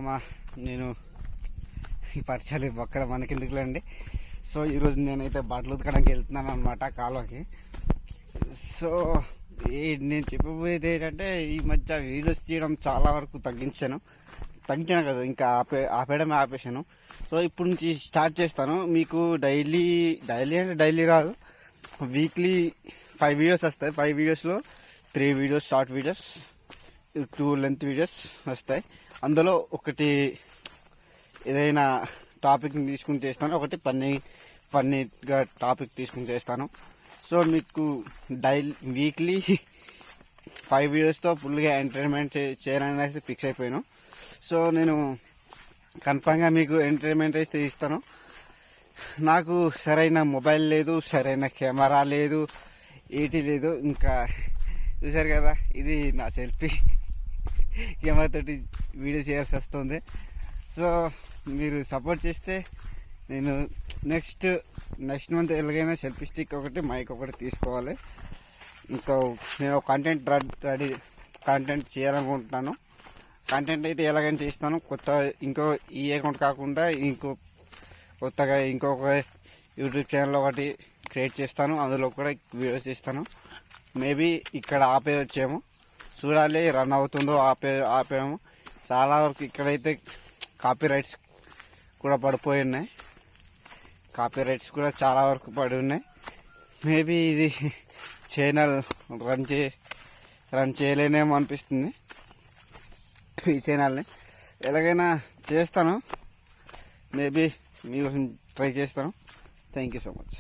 మామ నేను ఈ పరిచయాలు ఒక్కర మనకెందుకులేండి. సో ఈరోజు నేనైతే బట్టలు ఉతకడానికి వెళ్తున్నాను అనమాట కాలువకి. సో నేను చెప్పబోయేది ఏంటంటే, ఈ మధ్య వీడియోస్ తీయడం చాలా వరకు తగ్గించాను కదా, ఇంకా ఆపేయడమే ఆపేసాను. సో ఇప్పుడు నుంచి స్టార్ట్ చేస్తాను. మీకు డైలీ రాదు, వీక్లీ 5 వీడియోస్ వస్తాయి. 5 వీడియోస్లో 3 videos short videos, 2 length videos వస్తాయి. అందులో ఒకటి ఏదైనా టాపిక్ని తీసుకుని చేస్తాను, ఒకటి ఫన్నీగా టాపిక్ తీసుకుని చేస్తాను. సో మీకు వీక్లీ 5 వీడియోస్తో ఫుల్గా ఎంటర్టైన్మెంట్ చేయాలనేసి ఫిక్స్ అయిపోయాను. సో నేను కన్ఫామ్గా మీకు ఎంటర్టైన్మెంట్ అయితే ఇస్తాను. నాకు సరైన మొబైల్ లేదు, సరైన కెమెరా లేదు, ఏటీ లేదు. ఇంకా చూసారు కదా, ఇది నా సెల్ఫీ కెమెరా తోటి వీడియో చేయాల్సి వస్తుంది. సో మీరు సపోర్ట్ చేస్తే నేను నెక్స్ట్ మంత్ ఎలాగైనా సెల్ఫీ స్టిక్ ఒకటి, మైక్ ఒకటి తీసుకోవాలి. ఇంకా నేను కంటెంట్ చేయాలనుకుంటున్నాను. కంటెంట్ అయితే ఎలాగైనా చేస్తాను. ఈ అకౌంట్ కాకుండా కొత్తగా ఇంకొక యూట్యూబ్ ఛానల్ ఒకటి క్రియేట్ చేస్తాను. అందులో కూడా వీడియోస్ చేస్తాను. మేబీ ఇక్కడ ఆపేయచ్చేమో, చూడాలి రన్ అవుతుందో ఆపేయము. చాలా వరకు ఇక్కడైతే కాపీ రైట్స్ కూడా పడిపోయి ఉన్నాయి. కాపీ రైట్స్ కూడా చాలా వరకు పడి ఉన్నాయి. మేబీ ఇది ఛానల్ రన్ చేయలేనేమో అనిపిస్తుంది. ఈ ఛానల్ని ఎలాగైనా చేస్తాను, మేబీ మీకోసం ట్రై చేస్తాను. Thank you so much.